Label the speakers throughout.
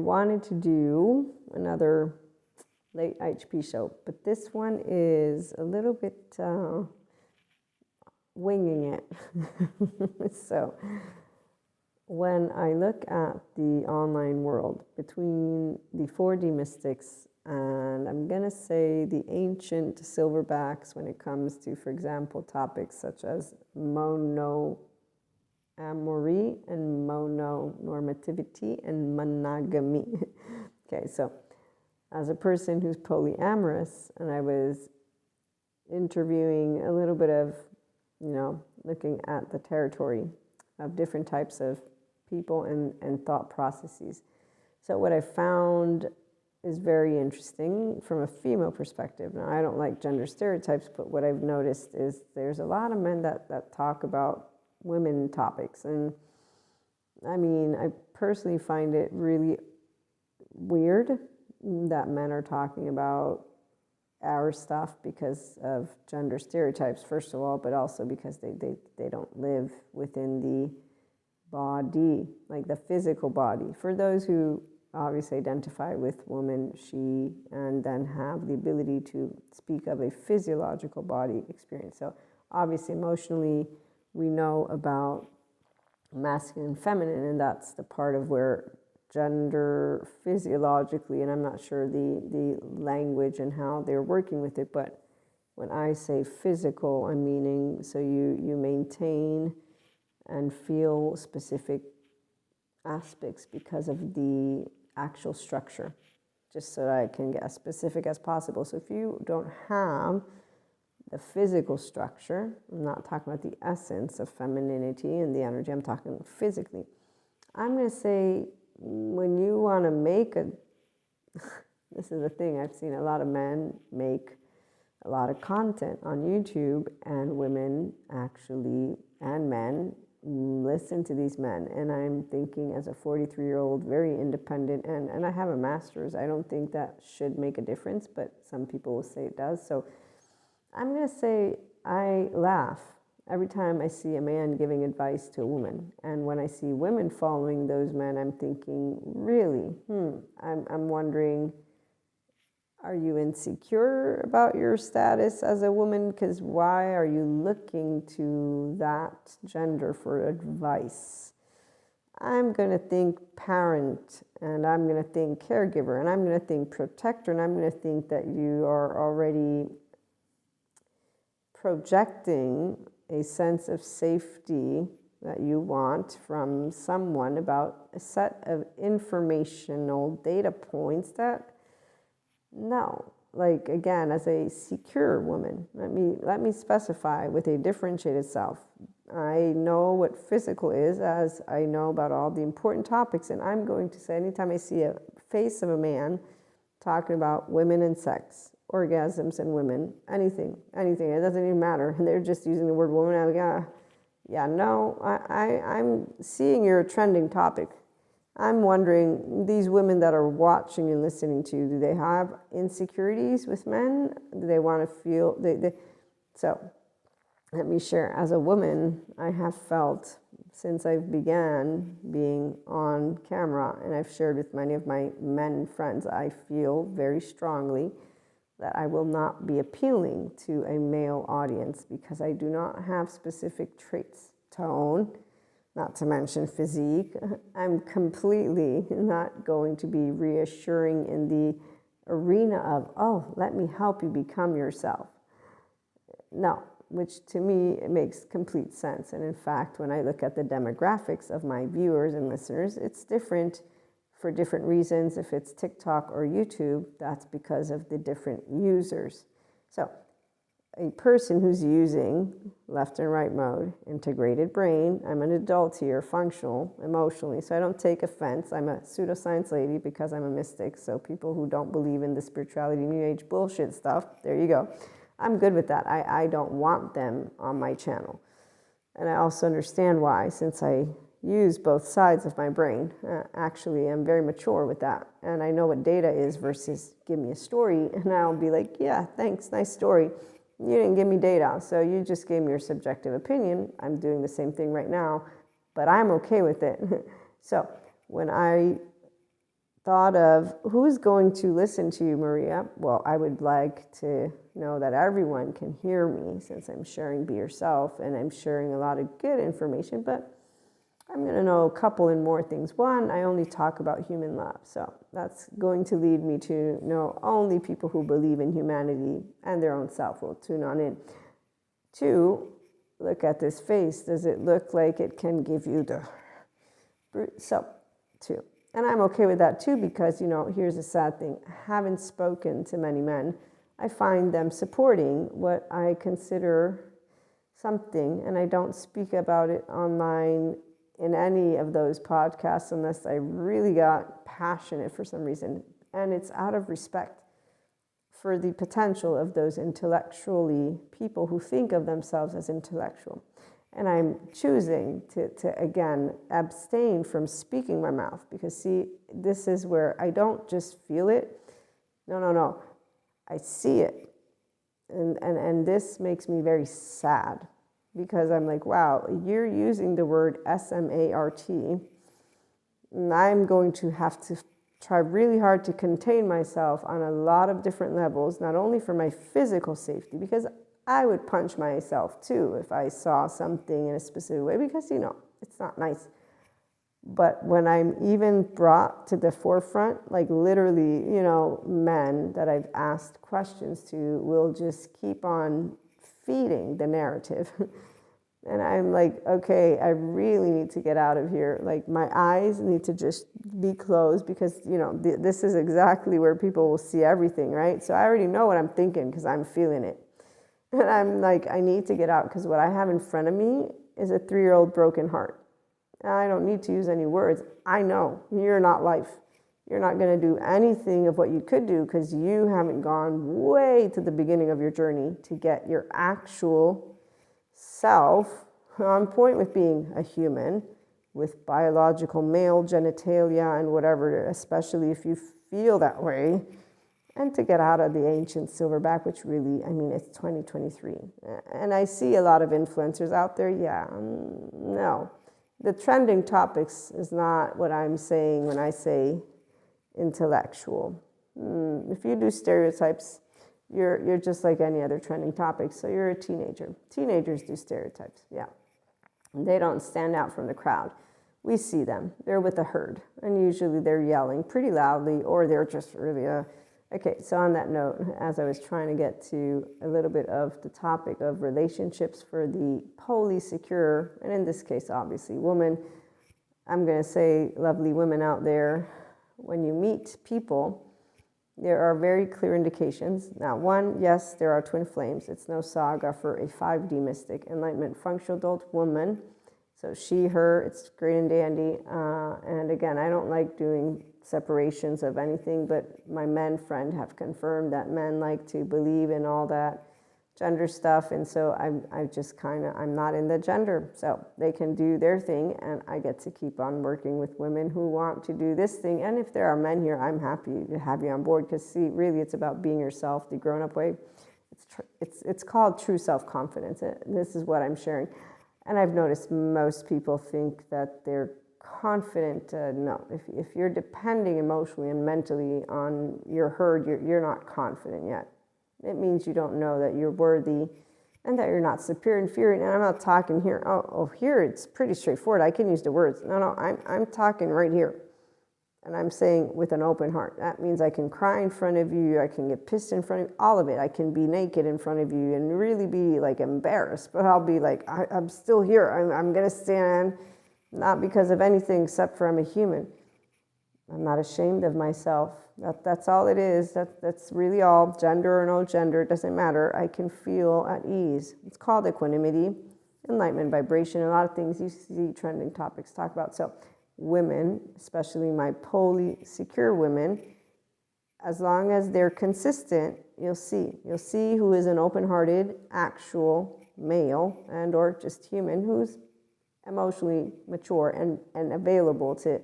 Speaker 1: wanted to do another late IHP show, but this one is a little bit winging it. So when I look at the online world between the 4D mystics and I'm going to say the ancient silverbacks when it comes to, for example, topics such as monoamory and mononormativity and monogamy. Okay, so as a person who's polyamorous, and I was interviewing a little bit of, looking at the territory of different types of people and thought processes. So what I found is very interesting from a female perspective. Now, I don't like gender stereotypes, but what I've noticed is there's a lot of men that talk about women topics. And I mean, I personally find it really weird that men are talking about our stuff because of gender stereotypes, first of all, but also because they don't live within the body, like the physical body. For those who obviously identify with woman, she, and then have the ability to speak of a physiological body experience. So obviously emotionally, we know about masculine and feminine, and that's the part of where gender physiologically, and I'm not sure the language and how they're working with it, but when I say physical, I'm meaning so you maintain and feel specific aspects because of the actual structure, just so that I can get as specific as possible. So if you don't have the physical structure, I'm not talking about the essence of femininity and the energy, I'm talking physically. I'm going to say when you want to make this is the thing, I've seen a lot of men make a lot of content on YouTube, and women actually, and men, listen to these men. And I'm thinking, as a 43-year-old, very independent, and I have a master's, I don't think that should make a difference, but some people will say it does. So I'm going to say I laugh every time I see a man giving advice to a woman. And when I see women following those men, I'm thinking, really? I'm wondering, are you insecure about your status as a woman? Because why are you looking to that gender for advice? I'm going to think parent, and I'm going to think caregiver, and I'm going to think protector, and I'm going to think that you are already projecting a sense of safety that you want from someone about a set of informational data points that, no, like, again, as a secure woman, let me specify with a differentiated self. I know what physical is, as I know about all the important topics, and I'm going to say anytime I see a face of a man talking about women and sex, orgasms and women, anything, it doesn't even matter, and they're just using the word woman, I'm like, I'm seeing your trending topic. I'm wondering, these women that are watching and listening to you, do they have insecurities with men? Do they want to feel, so let me share. As a woman, I have felt since I began being on camera, and I've shared with many of my men friends, I feel very strongly that I will not be appealing to a male audience because I do not have specific traits, tone, not to mention physique. I'm completely not going to be reassuring in the arena of, oh, let me help you become yourself. No, which to me, it makes complete sense. And in fact, when I look at the demographics of my viewers and listeners, it's different for different reasons. If it's TikTok or YouTube, that's because of the different users. So a person who's using left and right mode, integrated brain, I'm an adult here, functional, emotionally, so I don't take offense. I'm a pseudoscience lady because I'm a mystic, so people who don't believe in the spirituality, new age bullshit stuff, there you go. I'm good with that. I don't want them on my channel. And I also understand why, since I use both sides of my brain. Actually, I'm very mature with that. And I know what data is versus give me a story, and I'll be like, yeah, thanks, nice story. You didn't give me data, so you just gave me your subjective opinion. I'm doing the same thing right now, but I'm okay with it. So when I thought of who's going to listen to you, Maria. Well, I would like to know that everyone can hear me, since I'm sharing Be Yourself and I'm sharing a lot of good information, but I'm going to know a couple and more things. One, I only talk about human love, so that's going to lead me to know only people who believe in humanity and their own self will tune on in. Two, look at this face. Does it look like it can give you the brute? So, two. And I'm okay with that too, because, here's a sad thing. I haven't spoken to many men. I find them supporting what I consider something, and I don't speak about it online in any of those podcasts unless I really got passionate for some reason. And it's out of respect for the potential of those intellectually people who think of themselves as intellectual. And I'm choosing to again, abstain from speaking my mouth, because see, this is where I don't just feel it. No. I see it. And this makes me very sad, because I'm like, wow, you're using the word SMART, and I'm going to have to try really hard to contain myself on a lot of different levels, not only for my physical safety, because I would punch myself too if I saw something in a specific way, because, it's not nice. But when I'm even brought to the forefront, like literally, men that I've asked questions to will just keep on feeding the narrative. And I'm like, okay, I really need to get out of here. Like, my eyes need to just be closed, because, this is exactly where people will see everything, right? So I already know what I'm thinking, because I'm feeling it. And I'm like, I need to get out, because what I have in front of me is a 3-year-old broken heart. I don't need to use any words. I know you're not life. You're not going to do anything of what you could do, because you haven't gone way to the beginning of your journey to get your actual self on point with being a human with biological male genitalia and whatever, especially if you feel that way, and to get out of the ancient silverback, which really, it's 2023. And I see a lot of influencers out there. Yeah, no. The trending topics is not what I'm saying when I say intellectual. If you do stereotypes, you're just like any other trending topic. So you're a teenager. Teenagers do stereotypes, yeah. They don't stand out from the crowd. We see them. They're with a herd. And usually they're yelling pretty loudly, or they're just really... Okay, so on that note, as I was trying to get to a little bit of the topic of relationships for the Polysecure, and in this case, obviously, woman, I'm going to say, lovely women out there, when you meet people, there are very clear indications. Now, one, yes, there are twin flames. It's no saga for a 5D mystic, Enlightenment, functional adult woman. So she, her, it's great and dandy. And again, I don't like doing separations of anything, but my men friend have confirmed that men like to believe in all that gender stuff. And so I'm not in the gender. So they can do their thing, and I get to keep on working with women who want to do this thing. And if there are men here, I'm happy to have you on board, because see, really it's about being yourself the grown-up way. It's called true self-confidence. This is what I'm sharing. And I've noticed most people think that they're confident. No, if you're depending emotionally and mentally on your herd, you're not confident yet. It means you don't know that you're worthy and that you're not superior and inferior. And I'm not talking here, here it's pretty straightforward. I can use the words. No, I'm talking right here. And I'm saying with an open heart. That means I can cry in front of you. I can get pissed in front of you. All of it. I can be naked in front of you and really be like embarrassed. But I'll be like, I'm still here. I'm going to stand, not because of anything except for I'm a human. I'm not ashamed of myself. That's all it is. That's really all. Gender or no gender, it doesn't matter. I can feel at ease. It's called equanimity, enlightenment, vibration, a lot of things you see trending topics talk about. So women, especially my Polysecure women, as long as they're consistent, you'll see who is an open-hearted, actual male and or just human who's emotionally mature and available to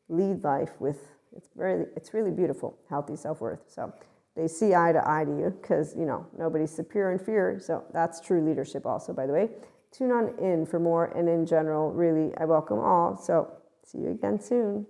Speaker 1: lead life with, it's really beautiful, healthy self-worth. So they see eye to eye to you, because nobody's superior and inferior. So that's true leadership also, by the way. Tune on in for more, and in general, really, I welcome all. So see you again soon.